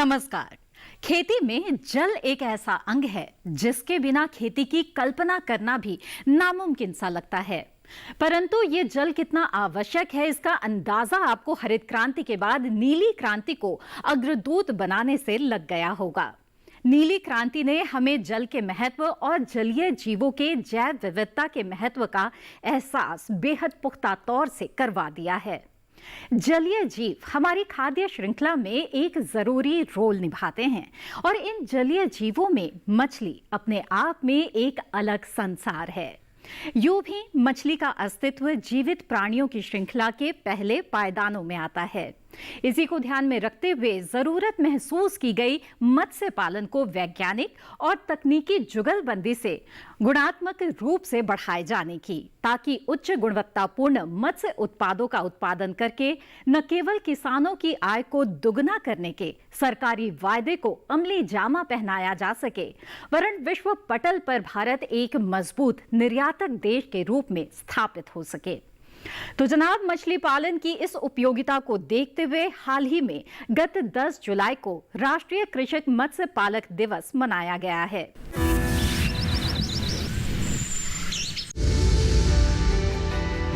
नमस्कार। खेती में जल एक ऐसा अंग है जिसके बिना खेती की कल्पना करना भी नामुमकिन सा लगता है। परंतु ये जल कितना आवश्यक है, इसका अंदाजा आपको हरित क्रांति के बाद नीली क्रांति को अग्रदूत बनाने से लग गया होगा। नीली क्रांति ने हमें जल के महत्व और जलीय जीवों के जैव विविधता के महत्व का एहसास बेहद पुख्ता तौर से करवा दिया है। जलीय जीव हमारी खाद्य श्रृंखला में एक जरूरी रोल निभाते हैं और इन जलीय जीवों में मछली अपने आप में एक अलग संसार है। यूं भी मछली का अस्तित्व जीवित प्राणियों की श्रृंखला के पहले पायदानों में आता है। इसी को ध्यान में रखते हुए जरूरत महसूस की गई मत्स्य पालन को वैज्ञानिक और तकनीकी जुगलबंदी से गुणात्मक रूप से बढ़ाए जाने की, ताकि उच्च गुणवत्तापूर्ण मत्स्य उत्पादों का उत्पादन करके न केवल किसानों की आय को दुगना करने के सरकारी वायदे को अमली जामा पहनाया जा सके, वरन विश्व पटल पर भारत एक मजबूत निर्यातक देश के रूप में स्थापित हो सके। तो जनाब, मछली पालन की इस उपयोगिता को देखते हुए हाल ही में गत 10 जुलाई को राष्ट्रीय कृषक मत्स्य पालक दिवस मनाया गया है।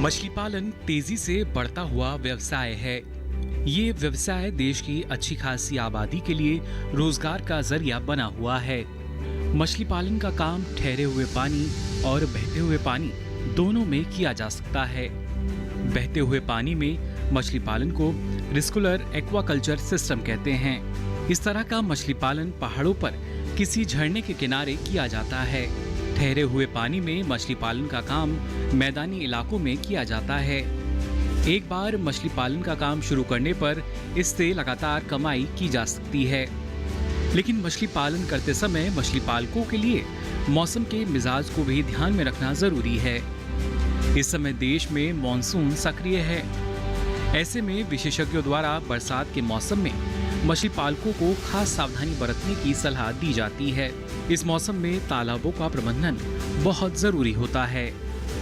मछली पालन तेजी से बढ़ता हुआ व्यवसाय है। ये व्यवसाय देश की अच्छी खासी आबादी के लिए रोजगार का जरिया बना हुआ है। मछली पालन का काम ठहरे हुए पानी और बहते हुए पानी दोनों में किया जा सकता है। बहते हुए पानी में मछली पालन को रिस्कुलर एक्वाकल्चर सिस्टम कहते हैं। इस तरह का मछली पालन पहाड़ों पर किसी झरने के किनारे किया जाता है। ठहरे हुए पानी में मछली पालन का काम मैदानी इलाकों में किया जाता है। एक बार मछली पालन का काम शुरू करने पर इससे लगातार कमाई की जा सकती है। लेकिन मछली पालन करते समय मछली पालकों के लिए मौसम के मिजाज को भी ध्यान में रखना जरूरी है। इस समय देश में मॉनसून सक्रिय है। ऐसे में विशेषज्ञों द्वारा बरसात के मौसम में मछली पालकों को खास सावधानी बरतने की सलाह दी जाती है। इस मौसम में तालाबों का प्रबंधन बहुत जरूरी होता है।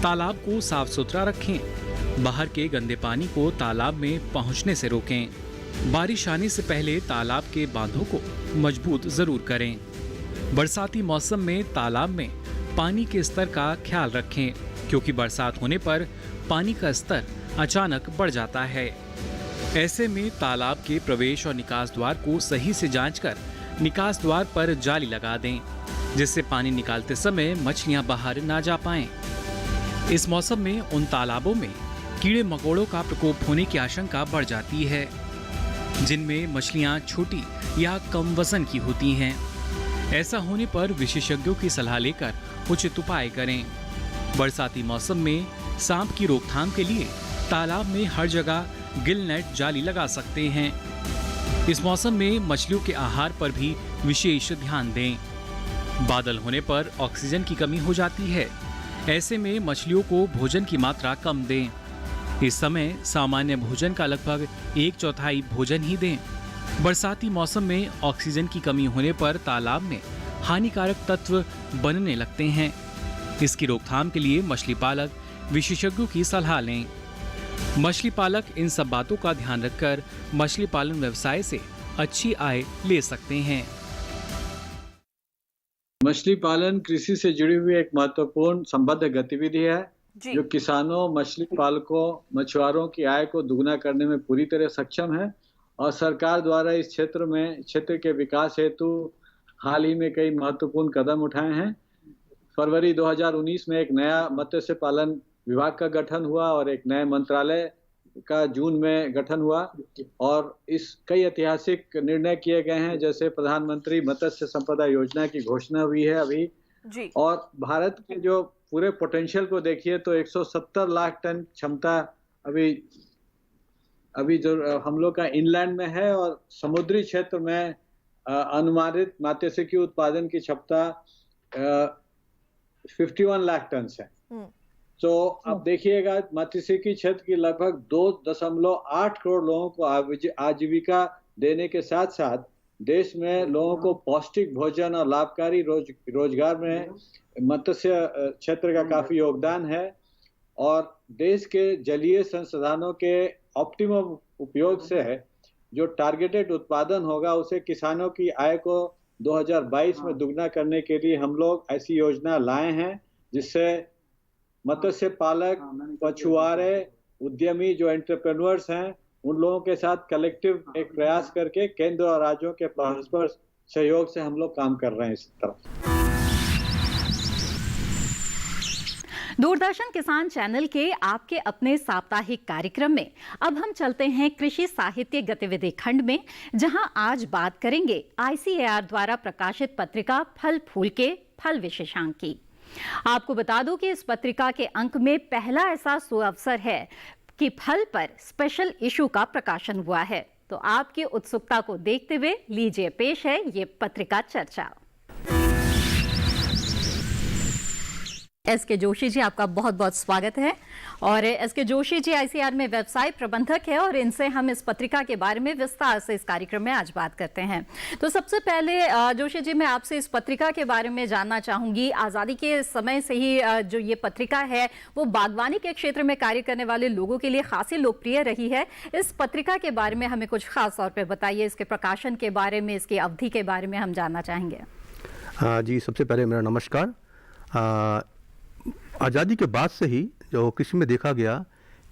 तालाब को साफ सुथरा रखें। बाहर के गंदे पानी को तालाब में पहुंचने से रोकें। बारिश आने से पहले तालाब के बांधों को मजबूत जरूर करें। बरसाती मौसम में तालाब में पानी के स्तर का ख्याल रखें, क्योंकि बरसात होने पर पानी का स्तर अचानक बढ़ जाता है। ऐसे में तालाब के प्रवेश और निकास द्वार को सही से जांचकर निकास द्वार पर जाली लगा दें, जिससे पानी निकालते समय मछलियां बाहर ना जा पाएं। इस मौसम में उन तालाबों में कीड़े मकोड़ों का प्रकोप होने की आशंका बढ़ जाती है, जिनमें मछलियां छोटी या कम वजन की होती हैं। ऐसा होने पर विशेषज्ञों की सलाह लेकर उचित उपाय करें। बरसाती मौसम में सांप की रोकथाम के लिए तालाब में हर जगह गिल नेट जाली लगा सकते हैं। इस मौसम में मछलियों के आहार पर भी विशेष ध्यान दें। बादल होने पर ऑक्सीजन की कमी हो जाती है। ऐसे में मछलियों को भोजन की मात्रा कम दें। इस समय सामान्य भोजन का लगभग 1/4 भोजन ही दें। बरसाती मौसम में ऑक्सीजन की कमी होने पर तालाब में हानिकारक तत्व बनने लगते हैं। इसकी रोकथाम के लिए मछली पालक विशेषज्ञों की सलाह लें। मछली पालक इन सब बातों का ध्यान रखकर मछली पालन व्यवसाय से अच्छी आय ले सकते हैं। मछली पालन कृषि से जुड़ी हुई एक महत्वपूर्ण संबद्ध गतिविधि है, जो किसानों, मछली पालकों, मछुआरों की आय को दुगना करने में पूरी तरह सक्षम है। और सरकार द्वारा इस क्षेत्र के विकास हेतु हाल ही में कई महत्वपूर्ण कदम उठाए हैं। फरवरी 2019 में एक नया मत्स्य पालन विभाग का गठन हुआ और एक नए मंत्रालय का जून में गठन हुआ, और इस कई ऐतिहासिक निर्णय किए गए हैं, जैसे प्रधानमंत्री मत्स्य संपदा योजना की घोषणा हुई है अभी जी। और भारत के जो पूरे पोटेंशियल को देखिए तो 170 लाख टन क्षमता अभी जो हम लोग का इनलैंड में है, और समुद्री क्षेत्र में अनुमानित मत्स्यिकी उत्पादन की क्षमता 51 लाख टन है। तो अब देखिएगा, मत्स्यिकी क्षेत्र की लगभग 2.8 करोड़ लोगों को आजीविका देने के साथ साथ देश में लोगों को पौष्टिक भोजन और लाभकारी रोजगार में मत्स्य क्षेत्र का काफी योगदान है। और देश के जलीय संसाधनों के ऑप्टिमम उपयोग से जो टारगेटेड उत्पादन होगा उसे किसानों की आय को 2022 में दुगना करने के लिए हम लोग ऐसी योजना लाए हैं, जिससे मत्स्य पालक, मछुआरे, उद्यमी जो एंटरप्रेन्योर्स हैं, उन लोगों के साथ कलेक्टिव एक प्रयास करके केंद्र और राज्यों के परस्पर सहयोग से हम लोग काम कर रहे हैं इस तरफ। दूरदर्शन किसान चैनल के आपके अपने साप्ताहिक कार्यक्रम में अब हम चलते हैं कृषि साहित्य गतिविधि खंड में, जहां आज बात करेंगे ICAR द्वारा प्रकाशित पत्रिका फल फूल के फल विशेषांक की। आपको बता दूं कि इस पत्रिका के अंक में पहला ऐसा सुअवसर है कि फल पर स्पेशल इशू का प्रकाशन हुआ है। तो आपकी उत्सुकता को देखते हुए लीजिए पेश है ये पत्रिका चर्चा। SK जोशी जी, आपका बहुत बहुत स्वागत है। और SK जोशी जी ICAR में व्यवसाय प्रबंधक है और इनसे हम इस पत्रिका के बारे में विस्तार से इस कार्यक्रम में आज बात करते हैं। तो सबसे पहले जोशी जी, मैं आपसे इस पत्रिका के बारे में जानना चाहूंगी। आज़ादी के समय से ही जो ये पत्रिका है वो बागवानी के क्षेत्र में कार्य करने वाले लोगों के लिए खासी लोकप्रिय रही है। इस पत्रिका के बारे में हमें कुछ खास तौर पर बताइए, इसके प्रकाशन के बारे में, इसकी अवधि के बारे में हम जानना चाहेंगे। जी, सबसे पहले मेरा नमस्कार। आज़ादी के बाद से ही जो कृषि में देखा गया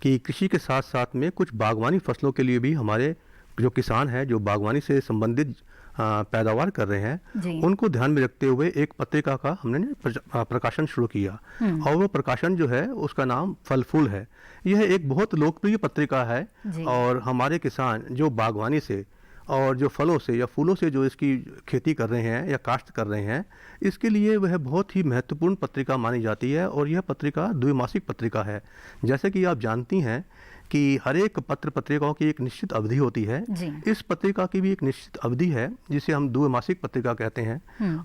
कि कृषि के साथ साथ में कुछ बागवानी फसलों के लिए भी हमारे जो किसान हैं, जो बागवानी से संबंधित पैदावार कर रहे हैं, उनको ध्यान में रखते हुए एक पत्रिका का हमने प्रकाशन शुरू किया। और वो प्रकाशन जो है उसका नाम फल फूल है। यह एक बहुत लोकप्रिय पत्रिका है और हमारे किसान जो बागवानी से और जो फलों से या फूलों से जो इसकी खेती कर रहे हैं या काश्त कर रहे हैं, इसके लिए वह बहुत ही महत्वपूर्ण पत्रिका मानी जाती है। और यह पत्रिका द्विमासिक पत्रिका है। जैसे कि आप जानती हैं कि हर एक पत्रिकाओं की एक निश्चित अवधि होती है। इस पत्रिका की भी एक निश्चित अवधि है जिसे हम द्विमासिक पत्रिका कहते हैं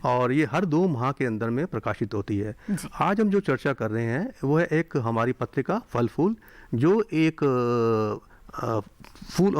और ये हर 2 माह के अंदर में प्रकाशित होती है। आज हम जो चर्चा कर रहे हैं वो है एक हमारी पत्रिका फल फूल, जो एक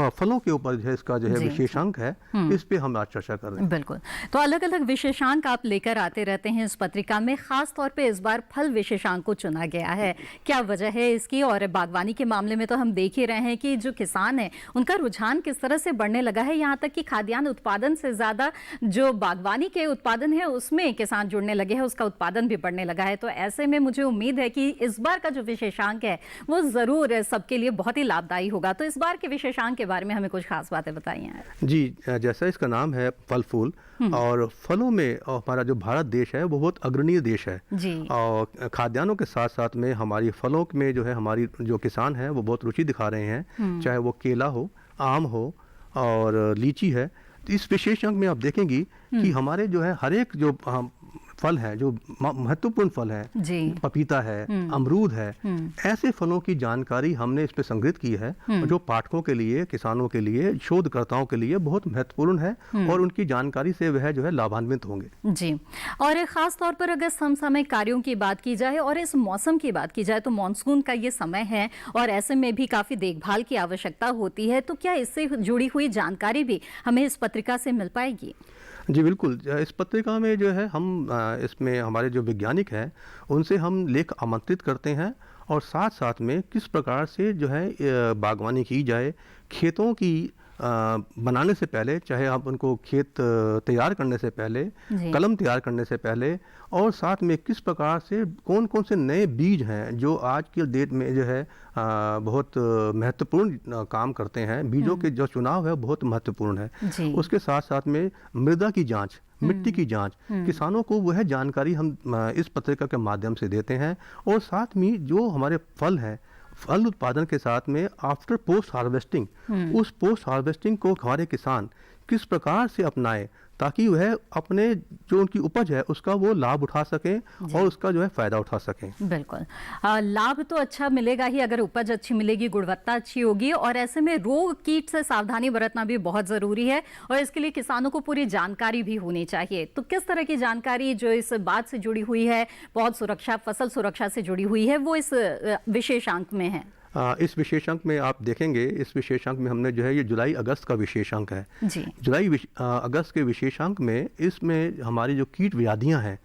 फलों के ऊपर जो है इसका जो है विशेषांक है, इस पे हम आज चर्चा कर रहे हैं। बिल्कुल। तो अलग अलग विशेषांक आप लेकर आते रहते हैं इस पत्रिका में, खास तौर पे इस बार फल विशेषांक को चुना गया है। क्या वजह है इसकी? और बागवानी के मामले में तो हम देख ही रहे हैं कि जो किसान है उनका रुझान किस तरह से बढ़ने लगा है, यहाँ तक कि खाद्यान्न उत्पादन से ज्यादा जो बागवानी के उत्पादन है उसमें किसान जुड़ने लगे हैं, उसका उत्पादन भी बढ़ने लगा है। तो ऐसे में मुझे उम्मीद है कि इस बार का जो विशेषांक है वो जरूर सबके लिए बहुत ही लाभदायी होगा। तो इस बार के विशेषांक के बारे में हमें कुछ खास बातें बताइए। जी, जैसा इसका नाम है फल फूल, और फलों में हमारा जो भारत देश है वो बहुत अग्रणीय देश है जी। और खाद्यान्नों के साथ साथ में हमारी फलों में जो है हमारी जो किसान हैं वो बहुत रुचि दिखा रहे हैं, चाहे वो केला हो, आम हो और लीची है। तो इस विशेषांक में आप देखेंगी कि हमारे जो है हर एक जो फल है, जो महत्वपूर्ण फल है, पपीता है, अमरूद है, ऐसे फलों की जानकारी हमने इस पे संग्रहित की है जो पाठकों के लिए, किसानों के लिए, शोधकर्ताओं के लिए बहुत महत्वपूर्ण है और उनकी जानकारी से वह जो है लाभान्वित होंगे। जी। और खास तौर पर अगर समसामयिक कार्यों की बात की जाए और इस मौसम की बात की जाए तो मानसून का ये समय है और ऐसे में भी काफी देखभाल की आवश्यकता होती है। तो क्या इससे जुड़ी हुई जानकारी भी हमें इस पत्रिका से मिल पाएगी? जी बिल्कुल। इस पत्रिका में जो है हम इसमें हमारे जो वैज्ञानिक हैं उनसे हम लेख आमंत्रित करते हैं और साथ साथ में किस प्रकार से जो है बागवानी की जाए, खेतों की बनाने से पहले, चाहे आप उनको खेत तैयार करने से पहले, कलम तैयार करने से पहले, और साथ में किस प्रकार से कौन कौन से नए बीज हैं जो आज की डेट में जो है बहुत महत्वपूर्ण काम करते हैं। बीजों के जो चुनाव है बहुत महत्वपूर्ण है। उसके साथ साथ में मृदा की जांच, मिट्टी की जांच, किसानों को वह जानकारी हम इस पत्रिका के माध्यम से देते हैं। और साथ में जो हमारे फल हैं, फल उत्पादन के साथ में आफ्टर पोस्ट हार्वेस्टिंग, उस पोस्ट हार्वेस्टिंग को हमारे किसान किस प्रकार से अपनाएं ताकि वह अपने जो उनकी उपज है उसका वो लाभ उठा सकें और उसका जो है फायदा उठा सकें। बिल्कुल। लाभ तो अच्छा मिलेगा ही अगर उपज अच्छी मिलेगी, गुणवत्ता अच्छी होगी। और ऐसे में रोग कीट से सावधानी बरतना भी बहुत जरूरी है और इसके लिए किसानों को पूरी जानकारी भी होनी चाहिए। तो किस तरह की जानकारी जो इस बात से जुड़ी हुई है, पौध सुरक्षा, फसल सुरक्षा से जुड़ी हुई है, वो इस विशेषांक में है? इस विशेषांक में आप देखेंगे, इस विशेषांक में हमने जो है ये जुलाई अगस्त का विशेषांक है जी। अगस्त के विशेषांक में इसमें हमारी जो कीट व्याधियां हैं,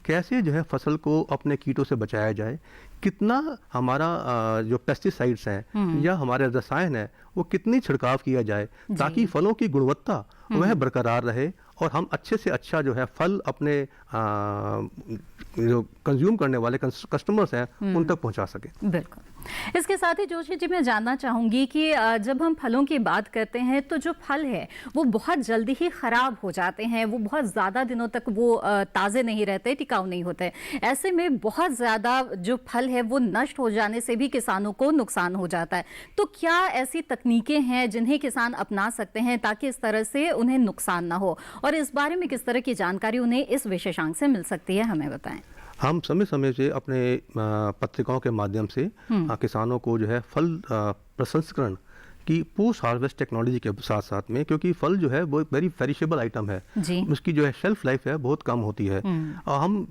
कैसे जो है फसल को अपने कीटों से बचाया जाए, कितना हमारा जो पेस्टिसाइड्स हैं या हमारे रसायन है वो कितनी छिड़काव किया जाए ताकि फलों की गुणवत्ता वह बरकरार रहे और हम अच्छे से अच्छा जो है फल अपने जो कंज्यूम करने वाले कस्टमर्स हैं उन तक पहुंचा सके। बिल्कुल। इसके साथ ही जोशी जी मैं जानना चाहूंगी कि जब हम फलों की बात करते हैं तो जो फल है वो बहुत जल्दी ही खराब हो जाते हैं, वो बहुत ज़्यादा दिनों तक वो ताज़े नहीं रहते, टिकाऊ नहीं होते। ऐसे में बहुत ज़्यादा जो फल है वो नष्ट हो जाने से भी किसानों को नुकसान हो जाता है। तो क्या ऐसी तकनीकें हैं जिन्हें किसान अपना सकते हैं ताकि इस तरह से उन्हें नुकसान ना हो, और इस बारे में किस तरह की जानकारी उन्हें इस विशेषांक से मिल सकती है, हमें बताएं। हम समय समय से अपने पत्रिकाओं के माध्यम से किसानों को जो है फल प्रसंस्करण की पोस्ट हार्वेस्ट टेक्नोलॉजी के साथ साथ में, क्योंकि फल जो है वो वेरी पेरिशेबल आइटम है, उसकी जो है शेल्फ लाइफ है बहुत कम होती है, और हम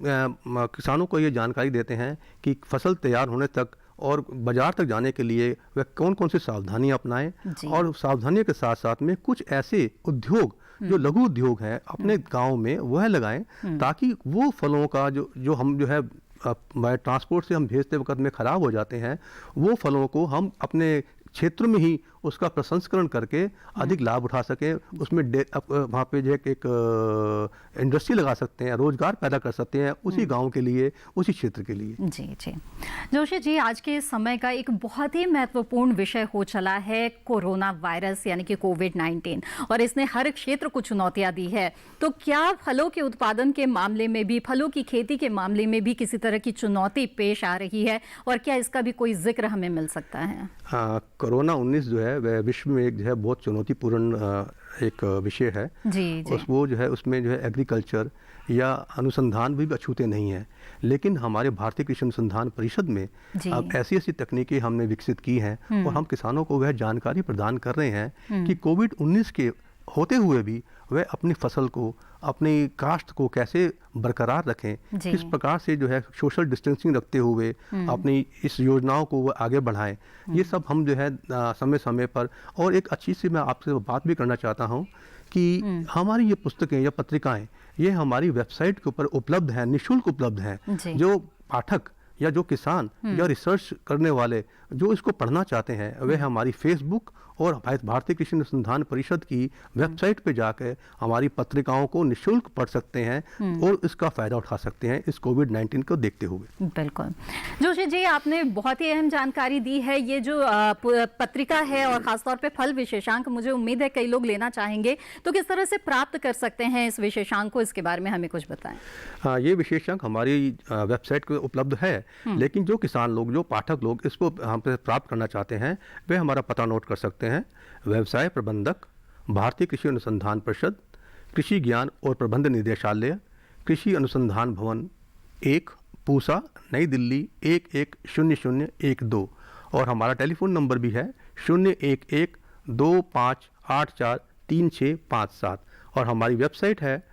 किसानों को ये जानकारी देते हैं कि फसल तैयार होने तक और बाजार तक जाने के लिए वह कौन कौन सी सावधानियां अपनाएं, और सावधानियों के साथ साथ में कुछ ऐसे उद्योग जो लघु उद्योग है अपने गांव में वह लगाएं ताकि वो फलों का जो हम जो है बाय ट्रांसपोर्ट से हम भेजते वक्त में ख़राब हो जाते हैं, वो फलों को हम अपने क्षेत्र में ही उसका प्रसंस्करण करके अधिक लाभ उठा सकें, उसमें वहाँ पे जो एक इंडस्ट्री लगा सकते हैं, रोजगार पैदा कर सकते हैं उसी गांव के लिए, उसी क्षेत्र के लिए। जी जी जोशी जी, आज के समय का एक बहुत ही महत्वपूर्ण विषय हो चला है कोरोना वायरस यानी कि कोविड-19, और इसने हर क्षेत्र को चुनौतियां दी है। तो क्या फलों के उत्पादन के मामले में भी, फलों की खेती के मामले में भी किसी तरह की चुनौती पेश आ रही है, और क्या इसका भी कोई जिक्र हमें मिल सकता है? कोरोना 19 जो है वह विश्व में एक जो है बहुत चुनौतीपूर्ण एक विषय है जी। वो जो है उसमें जो है एग्रीकल्चर या अनुसंधान भी अछूते नहीं है, लेकिन हमारे भारतीय कृषि अनुसंधान परिषद में अब ऐसी ऐसी तकनीकें हमने विकसित की हैं और हम किसानों को वह जानकारी प्रदान कर रहे हैं कि कोविड-19 के होते हुए भी वह अपनी फसल को, अपनी काश्त को कैसे बरकरार रखें, किस प्रकार से जो है सोशल डिस्टेंसिंग रखते हुए अपनी इस योजनाओं को वो आगे बढ़ाएं। ये सब हम जो है समय समय पर, और एक अच्छी सी मैं आपसे बात भी करना चाहता हूँ कि हमारी ये पुस्तकें या पत्रिकाएं ये हमारी वेबसाइट के ऊपर उपलब्ध हैं, निःशुल्क उपलब्ध हैं। जो पाठक या जो किसान या रिसर्च करने वाले जो इसको पढ़ना चाहते हैं वह हमारी फेसबुक और भारतीय कृषि अनुसंधान परिषद की वेबसाइट पे जाकर हमारी पत्रिकाओं को निःशुल्क पढ़ सकते हैं और इसका फायदा उठा सकते हैं इस कोविड-19 को देखते हुए। बिल्कुल जोशी जी, आपने बहुत ही अहम जानकारी दी है। ये जो पत्रिका है और खासतौर पे फल विशेषांक, मुझे उम्मीद है कई लोग लेना चाहेंगे, तो किस तरह से प्राप्त कर सकते हैं इस विशेषांक को, इसके बारे में हमें कुछ बताएं। ये विशेषांक हमारी वेबसाइट पर उपलब्ध है, लेकिन जो किसान लोग, जो पाठक लोग इसको हम प्राप्त करना चाहते हैं वे हमारा पता नोट कर सकते हैं। व्यवसाय प्रबंधक, भारतीय कृषि अनुसंधान परिषद, कृषि ज्ञान और प्रबंध निदेशालय, कृषि अनुसंधान भवन 1, पूसा, नई दिल्ली 110012, और हमारा टेलीफोन नंबर भी है 01125843657, और हमारी वेबसाइट है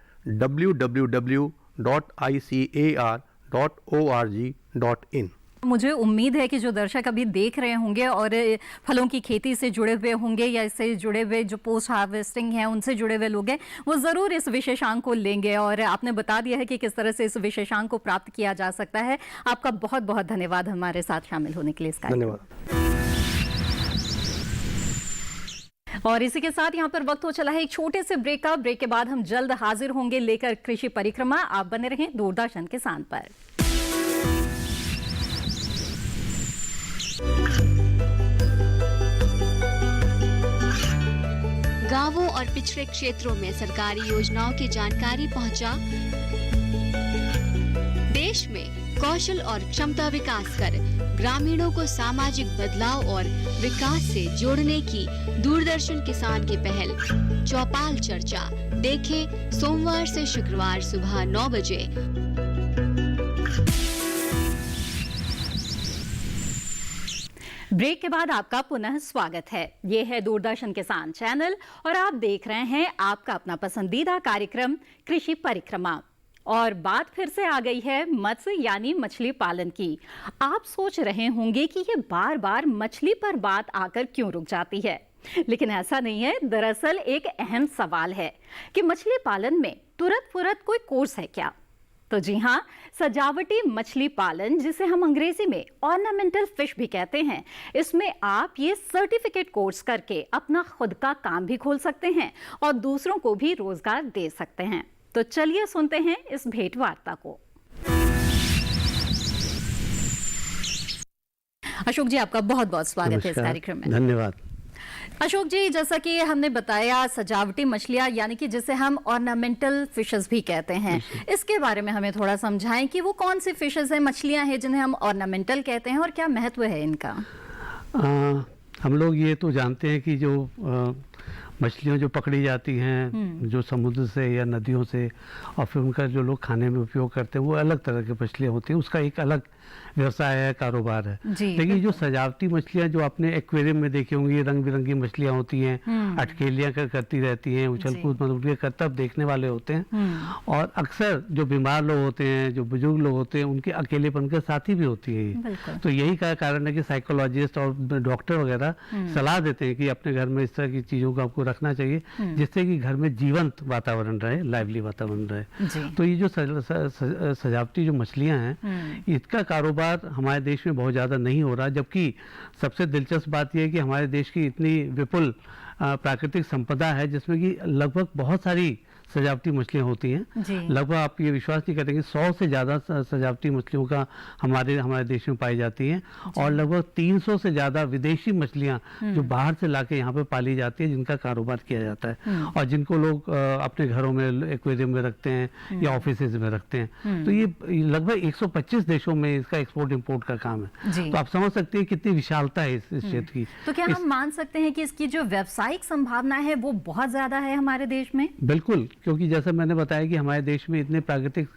www.icar.org.in। मुझे उम्मीद है कि जो दर्शक अभी देख रहे होंगे और फलों की खेती से जुड़े हुए होंगे या इससे जुड़े हुए जो पोस्ट हार्वेस्टिंग है उनसे जुड़े हुए लोग हैं, वो ज़रूर इस विशेषांक को लेंगे, और आपने बता दिया है कि किस तरह से इस विशेषांक को प्राप्त किया जा सकता है। आपका बहुत बहुत धन्यवाद हमारे साथ शामिल होने के लिए। इसका धन्यवाद। और इसी के साथ यहाँ पर वक्त हो चला है एक छोटे से ब्रेक का। ब्रेक के बाद हम जल्द हाजिर होंगे लेकर कृषि परिक्रमा। आप बने रहें दूरदर्शन किसान पर। गांवों और पिछड़े क्षेत्रों में सरकारी योजनाओं की जानकारी पहुंचा। देश में कौशल और क्षमता विकास कर ग्रामीणों को सामाजिक बदलाव और विकास से जोड़ने की दूरदर्शन किसान की पहल चौपाल चर्चा देखें सोमवार से शुक्रवार सुबह 9 बजे। ब्रेक के बाद आपका पुनः स्वागत है। ये है दूरदर्शन किसान चैनल और आप देख रहे हैं आपका अपना पसंदीदा कार्यक्रम कृषि परिक्रमा। और बात फिर से आ गई है मत्स्य यानी मछली पालन की। आप सोच रहे होंगे कि ये बार बार मछली पर बात आकर क्यों रुक जाती है, लेकिन ऐसा नहीं है। दरअसल एक अहम सवाल है कि मछली पालन में तुरंत फुरत कोई कोर्स है क्या? तो जी हाँ, सजावटी मछली पालन, जिसे हम अंग्रेजी में ऑर्नामेंटल फिश भी कहते हैं, इसमें आप ये सर्टिफिकेट कोर्स करके अपना खुद का काम भी खोल सकते हैं और दूसरों को भी रोजगार दे सकते हैं। तो चलिए सुनते हैं इस भेंट वार्ता को। अशोक जी, आपका बहुत बहुत स्वागत है इस कार्यक्रम में। धन्यवाद। अशोक जी, जैसा कि हमने बताया, सजावटी मछलियां यानी कि जिसे हम ऑर्नामेंटल फिशेस भी कहते हैं, इसके बारे में हमें थोड़ा समझाएं कि वो कौन सी फिशेस हैं, मछलियां हैं जिन्हें हम ऑर्नामेंटल कहते हैं और क्या महत्व है इनका? हम लोग ये तो जानते हैं कि जो मछलियाँ जो पकड़ी जाती हैं जो समुद्र से या नदियों से और फिर उनका जो लोग खाने में उपयोग करते हैं वो अलग तरह की मछलियाँ होती हैं, उसका एक अलग व्यवसाय है, कारोबार है। लेकिन जो सजावटी मछलियाँ जो आपने एक्वेरियम में देखी होंगी, रंग बिरंगी मछलियाँ होती हैं, अटकेलियाँ करती रहती हैं, उछल कूद मतलब उनके करतब देखने वाले होते हैं। और अक्सर जो बीमार लोग होते हैं, जो बुजुर्ग लोग होते हैं, उनके अकेलेपन के साथी भी होती है ये। तो यही का कारण है कि साइकोलॉजिस्ट और डॉक्टर वगैरह सलाह देते हैं कि अपने घर में इस तरह की चीज़ों को आपको रखना चाहिए जिससे कि घर में जीवंत वातावरण रहे, लाइवली वातावरण रहे। तो ये जो सजावटी जो मछलियाँ हैं, इसका कारोबार हमारे देश में बहुत ज़्यादा नहीं हो रहा, जबकि सबसे दिलचस्प बात यह है कि हमारे देश की इतनी विपुल प्राकृतिक संपदा है जिसमें कि लगभग बहुत सारी सजावटी मछलियाँ होती हैं। लगभग आप ये विश्वास नहीं करेंगे 100 से ज़्यादा सजावटी मछलियों का हमारे देश में पाई जाती हैं और लगभग 300 से ज़्यादा विदेशी मछलियाँ जो बाहर से लाके यहाँ पे पाली जाती है, जिनका कारोबार किया जाता है और जिनको लोग अपने घरों में एक्वेरियम में रखते हैं या ऑफिस में रखते हैं। तो ये लगभग 125 देशों में इसका एक्सपोर्ट इम्पोर्ट का काम है। तो आप समझ सकते हैं कितनी विशालता है इस क्षेत्र की। तो क्या हम मान सकते हैं कि इसकी जो व्यावसायिक संभावना है वो बहुत ज्यादा है हमारे देश में? बिल्कुल, क्योंकि जैसा मैंने बताया कि हमारे देश में इतने प्राकृतिक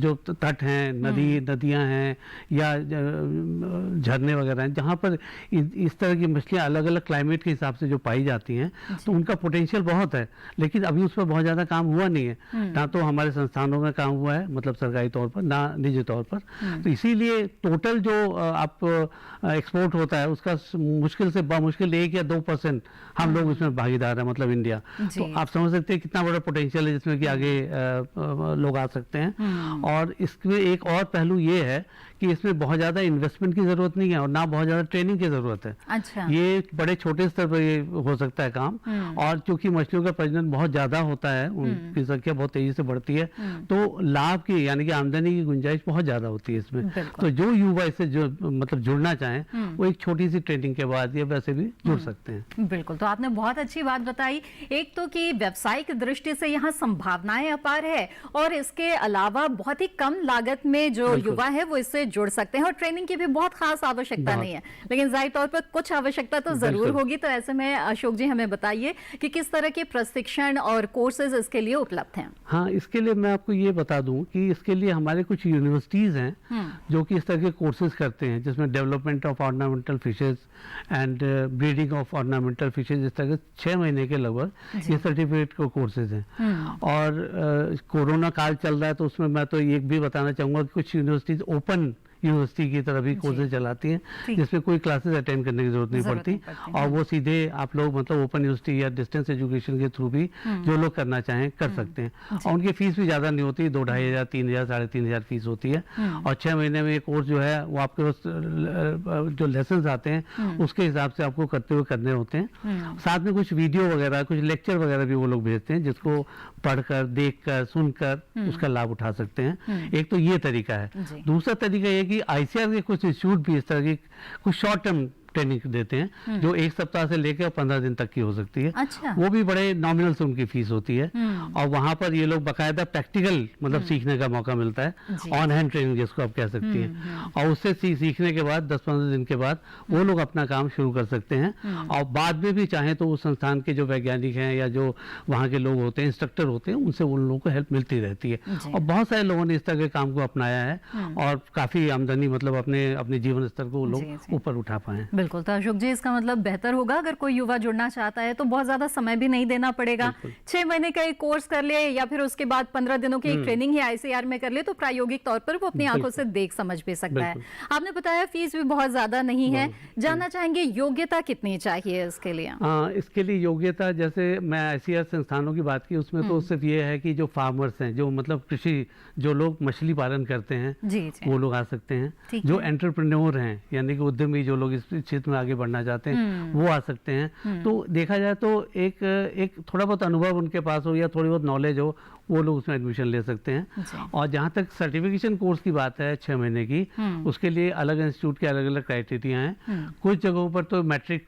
जो तट हैं, नदियां हैं या झरने वगैरह हैं, जहाँ पर इस तरह की मछलियाँ अलग अलग क्लाइमेट के हिसाब से जो पाई जाती हैं, तो उनका पोटेंशियल बहुत है। लेकिन अभी उस पर बहुत ज़्यादा काम हुआ नहीं है, ना तो हमारे संस्थानों में काम हुआ है, मतलब सरकारी तौर पर, ना निजी तौर पर। तो इसीलिए टोटल जो आप एक्सपोर्ट होता है उसका मुश्किल से बामुश्किल 1 या 2% हम लोग उसमें भागीदार हैं, मतलब इंडिया। तो आप समझ सकते हैं कितना बड़ा पोटेंशियल है जिसमें कि आगे लोग आ सकते हैं। और इसमें एक और पहलू ये है कि इसमें बहुत ज़्यादा इन्वेस्टमेंट की ज़रूरत नहीं है और ना बहुत ज़्यादा ट्रेनिंग की ज़रूरत है। अच्छा। ये बड़े छोटे स्तर पर ये हो सकता है काम। और चूंकि मछलियों का प्रजनन बहुत ज़्यादा होता है, उनकी संख्या बहुत तेज़ी से बढ़ती है, तो लाभ की यानी कि आमदनी की गुंजाइश बहुत ज़्यादा होती है इसमें। तो जो युवा इससे जो मतलब जुड़ना चाहें वो एक छोटी सी ट्रेनिंग के बाद या वैसे भी जुड़ सकते हैं। बिल्कुल, तो आपने बहुत अच्छी बात बताई। एक तो कि व्यावसायिक दृष्टि से यहाँ संभावनाएं अपार है और इसके अलावा बहुत ही कम लागत में जो युवा है वो इससे जुड़ सकते हैं और ट्रेनिंग की भी बहुत खास आवश्यकता नहीं है, लेकिन जाहिर तौर पर कुछ आवश्यकता तो जरूर होगी। तो ऐसे में अशोक जी हमें बताइए कि किस तरह के प्रशिक्षण और कोर्सेज इसके लिए उपलब्ध हैं? हाँ, इसके लिए मैं आपको ये बता दूं कि इसके लिए हमारे कुछ यूनिवर्सिटीज हैं जो कि इस तरह के कोर्सेज करते हैं, जिसमें development of ornamental fishes and breeding of ornamental fishes, इस तरह के 6 महीने के लगभग ये सर्टिफिकेट को कोर्सेज हैं। और कोरोना काल चल रहा है तो उसमें मैं तो ये भी बताना चाहूँगा कि कुछ यूनिवर्सिटीज ओपन यूनिवर्सिटी की तरह भी कोर्सेज चलाती हैं जिसमें कोई क्लासेस अटेंड करने की जरूरत नहीं पड़ती और वो सीधे आप लोग मतलब ओपन यूनिवर्सिटी या डिस्टेंस एजुकेशन के थ्रू भी जो लोग करना चाहें कर सकते हैं। और उनकी फीस भी ज़्यादा नहीं होती, 2-2.5 हज़ार, 3,000, 3,500 फीस होती है। और 6 महीने में ये कोर्स जो है वो आपके जो लेसन आते हैं उसके हिसाब से आपको करते हुए करने होते हैं। साथ में कुछ वीडियो वगैरह, कुछ लेक्चर वगैरह भी वो लोग भेजते हैं जिसको पढ़कर, देखकर, सुनकर उसका लाभ उठा सकते हैं। एक तो ये तरीका है। दूसरा तरीका ये कि आईसीआर के कुछ इंस्टीट्यूट भी इस तरह की कुछ शॉर्ट टर्म ट्रेनिंग देते हैं जो 1 सप्ताह से लेकर 15 दिन तक की हो सकती है। अच्छा। वो भी बड़े नॉमिनल से उनकी फीस होती है और वहाँ पर ये लोग बाकायदा प्रैक्टिकल मतलब सीखने का मौका मिलता है, ऑन हैंड ट्रेनिंग जिसको आप कह सकती हैं। और उससे सीखने के बाद 10-15 दिन के बाद वो लोग अपना काम शुरू कर सकते हैं और बाद में भी चाहें तो उस संस्थान के जो वैज्ञानिक हैं या जो वहाँ के लोग होते हैं, इंस्ट्रक्टर होते हैं, उनसे उन लोगों को हेल्प मिलती रहती है। और बहुत सारे लोगों ने इस तरह के काम को अपनाया है और काफ़ी आमदनी मतलब अपने जीवन स्तर को वो लोग ऊपर उठा पाए। बिल्कुल। तो अशोक जी, इसका मतलब बेहतर होगा अगर कोई युवा जुड़ना चाहता है तो बहुत ज्यादा समय भी नहीं देना पड़ेगा। 6 महीने का एक कोर्स कर ले या फिर उसके बाद 15 दिनों की एक ट्रेनिंग ही ICAR में कर ले तो प्रायोगिक तौर पर वो अपनी आंखों से देख समझ भी सकता है। आपने बताया फीस भी बहुत ज्यादा नहीं है, जानना चाहेंगे योग्यता कितनी चाहिए इसके लिए? इसके लिए योग्यता, जैसे मैं ICAR संस्थानों की बात की उसमें तो सिर्फ ये है कि जो फार्मर्स हैं, जो मतलब कृषि, जो लोग मछली पालन करते हैं जी। वो लोग आ सकते हैं। जो एंटरप्रेन्योर हैं, यानी कि उद्यमी, जो लोग इस क्षेत्र में आगे बढ़ना चाहते हैं वो आ सकते हैं। तो देखा जाए तो एक थोड़ा बहुत अनुभव उनके पास हो या थोड़ी बहुत नॉलेज हो, वो लोग उसमें एडमिशन ले सकते हैं। और जहाँ तक सर्टिफिकेशन कोर्स की बात है 6 महीने की, उसके लिए अलग इंस्टीट्यूट के अलग अलग क्राइटेरिया हैं। कुछ जगहों पर तो मैट्रिक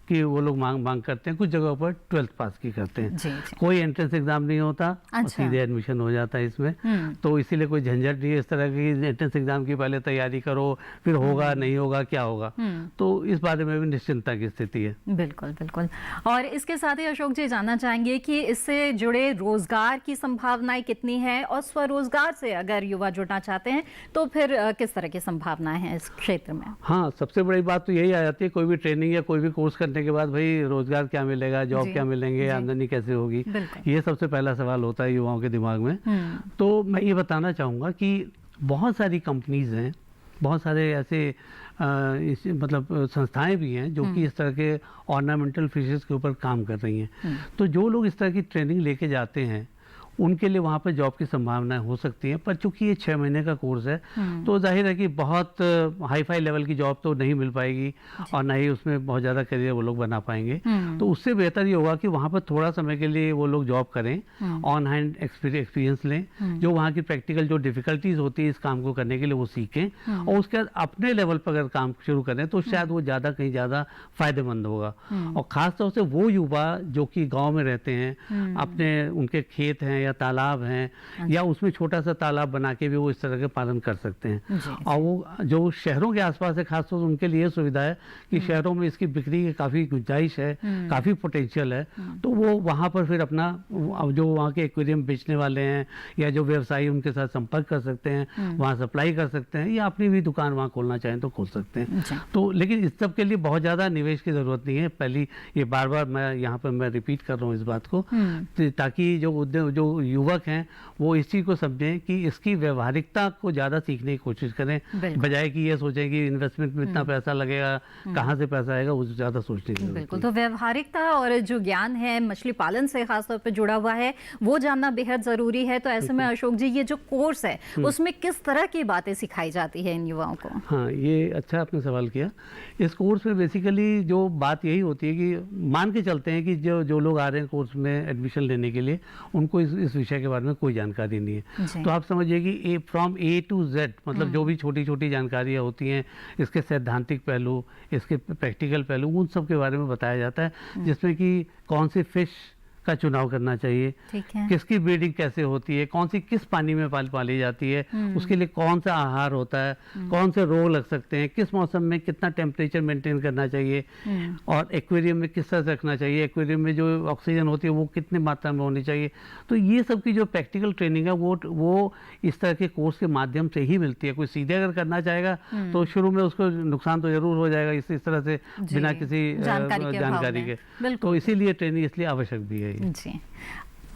कि वो लोग मांग करते हैं, कुछ जगहों पर 12th पास की करते हैं। जी। कोई एंट्रेंस एग्जाम नहीं होता, सीधे एडमिशन हो जाता है इसमें। तो इसीलिए कोई झंझट नहीं है इस तरह की एंट्रेंस एग्जाम की पहले तैयारी करो, फिर होगा नहीं होगा क्या होगा। तो इस बारे में भी निश्चिंतता की स्थिति है। बिल्कुल बिल्कुल। और इसके साथ ही अशोक जी जानना चाहेंगे कि इससे जुड़े रोजगार की संभावनाएं कितनी है, और स्वरोजगार से अगर युवा जुड़ना चाहते हैं तो फिर किस तरह की संभावनाएं हैं इस क्षेत्र में? हाँ, सबसे बड़ी बात तो यही आ जाती है, कोई भी ट्रेनिंग या कोई भी कोर्स करने के बाद भाई रोजगार क्या मिलेगा, जॉब क्या मिलेंगे, आमदनी कैसे होगी, ये सबसे पहला सवाल होता है युवाओं के दिमाग में। तो मैं ये बताना चाहूँगा कि बहुत सारी कंपनीज हैं, बहुत सारे ऐसे मतलब संस्थाएं भी हैं जो कि इस तरह के ऑर्नामेंटल फिशेस के ऊपर काम कर रही हैं। तो जो लोग इस तरह की ट्रेनिंग लेके जाते हैं उनके लिए वहाँ पर जॉब की संभावनाएं हो सकती हैं। पर चूंकि ये 6 महीने का कोर्स है तो जाहिर है कि बहुत हाई फाई लेवल की जॉब तो नहीं मिल पाएगी और ना ही उसमें बहुत ज़्यादा करियर वो लोग बना पाएंगे। तो उससे बेहतर ये होगा कि वहाँ पर थोड़ा समय के लिए वो लोग जॉब करें, ऑन हैंड एक्सपीरियंस लें, जो वहाँ की प्रैक्टिकल जो डिफिकल्टीज होती है इस काम को करने के लिए वो सीखें, और उसके बाद अपने लेवल पर अगर काम शुरू करें तो शायद वो कहीं ज़्यादा फायदेमंद होगा। और ख़ासतौर से वो युवा जो कि गाँव में रहते हैं, अपने उनके खेत हैं या तालाब हैं या उसमें छोटा सा तालाब बना के भी वो इस तरह के पालन कर सकते हैं। और वो जो शहरों के आसपास है, खासतौर से उनके लिए सुविधा है कि शहरों में इसकी बिक्री की काफ़ी गुंजाइश है, काफ़ी पोटेंशियल है। तो वो वहाँ पर फिर अपना जो वहाँ के एक्वेरियम बेचने वाले हैं या जो व्यवसायी उनके साथ संपर्क कर सकते हैं, वहाँ सप्लाई कर सकते हैं, या अपनी भी दुकान वहाँ खोलना चाहें तो खोल सकते हैं। तो लेकिन इस सब के लिए बहुत ज़्यादा निवेश की ज़रूरत नहीं है। पहली ये बार बार मैं यहाँ पर मैं रिपीट कर रहा हूँ इस बात को, ताकि जो युवक हैं वो इस चीज़ को समझें कि इसकी व्यवहारिकता को ज़्यादा सीखने की कोशिश करें, बजाय कि ये सोचें कि इन्वेस्टमेंट में इतना पैसा लगेगा, कहाँ से पैसा आएगा, वो ज़्यादा सोचने की। बिल्कुल। तो व्यवहारिकता और जो ज्ञान है मछली पालन से खासतौर पर जुड़ा हुआ है वो जानना बेहद ज़रूरी है। तो ऐसे में अशोक जी, ये जो कोर्स है उसमें किस तरह की बातें सिखाई जाती है इन युवाओं को? हाँ, ये अच्छा आपने सवाल किया। इस कोर्स में बेसिकली जो बात यही होती है कि मान के चलते हैं कि जो लोग आ रहे हैं कोर्स में एडमिशन लेने के लिए, उनको इस विषय के बारे में कोई जानकारी नहीं है। तो आप समझिए कि फ्रॉम A to Z, मतलब जो भी छोटी छोटी जानकारियाँ होती हैं, इसके सैद्धांतिक पहलू, इसके प्रैक्टिकल पहलू, उन सब के बारे में बताया जाता है। जिसमें कि कौन सी फिश का चुनाव करना चाहिए, किसकी ब्रीडिंग कैसे होती है, कौन सी किस पानी में पाली जाती है, उसके लिए कौन सा आहार होता है, कौन से रोग लग सकते हैं, किस मौसम में कितना टेम्परेचर मेंटेन करना चाहिए, और एक्वेरियम में किस तरह से रखना चाहिए, एक्वेरियम में जो ऑक्सीजन होती है वो कितनी मात्रा में होनी चाहिए। तो ये सब की जो प्रैक्टिकल ट्रेनिंग है वो इस तरह के कोर्स के माध्यम से ही मिलती है। कोई सीधे अगर करना चाहेगा तो शुरू में उसको नुकसान तो जरूर हो जाएगा इस तरह से बिना किसी जानकारी के। तो इसीलिए ट्रेनिंग इसलिए आवश्यक भी है। जी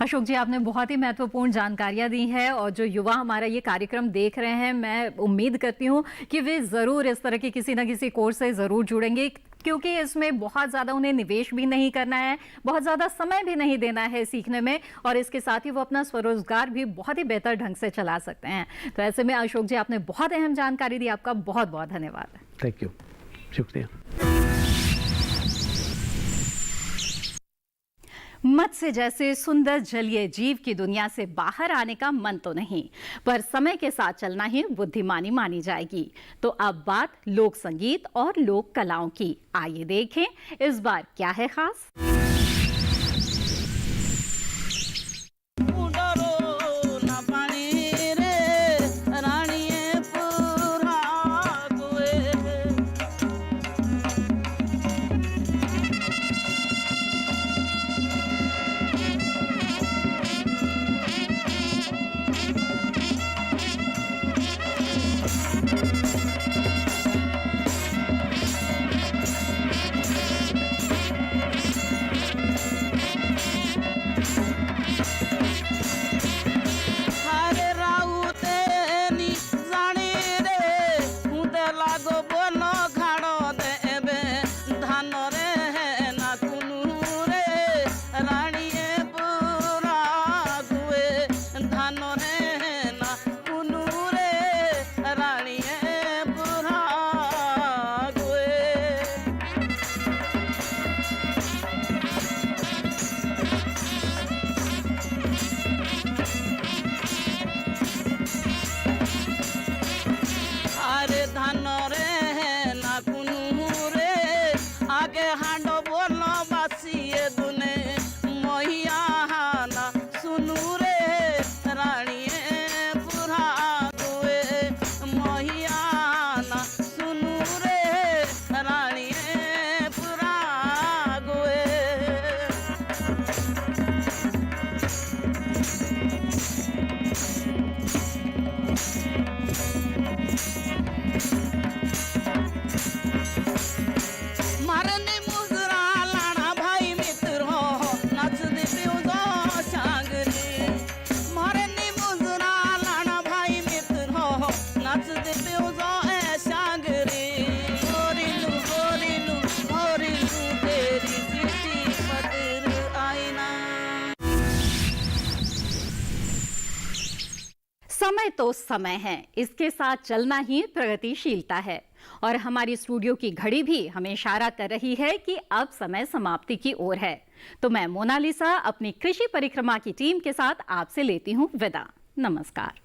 अशोक जी, आपने बहुत ही महत्वपूर्ण जानकारियां दी हैं, और जो युवा हमारा ये कार्यक्रम देख रहे हैं, मैं उम्मीद करती हूँ कि वे ज़रूर इस तरह के किसी न किसी कोर्स से ज़रूर जुड़ेंगे, क्योंकि इसमें बहुत ज़्यादा उन्हें निवेश भी नहीं करना है, बहुत ज़्यादा समय भी नहीं देना है सीखने में, और इसके साथ ही वो अपना स्वरोजगार भी बहुत ही बेहतर ढंग से चला सकते हैं। तो ऐसे में अशोक जी, आपने बहुत अहम जानकारी दी, आपका बहुत बहुत धन्यवाद। थैंक यू, शुक्रिया। मत्स्य जैसे सुंदर जलीय जीव की दुनिया से बाहर आने का मन तो नहीं, पर समय के साथ चलना ही बुद्धिमानी मानी जाएगी। तो अब बात लोक संगीत और लोक कलाओं की, आइए देखें इस बार क्या है खास। समय तो समय है, इसके साथ चलना ही प्रगतिशीलता है। और हमारी स्टूडियो की घड़ी भी हमें इशारा कर रही है कि अब समय समाप्ति की ओर है। तो मैं मोनालिसा अपनी कृषि परिक्रमा की टीम के साथ आपसे लेती हूं विदा। नमस्कार।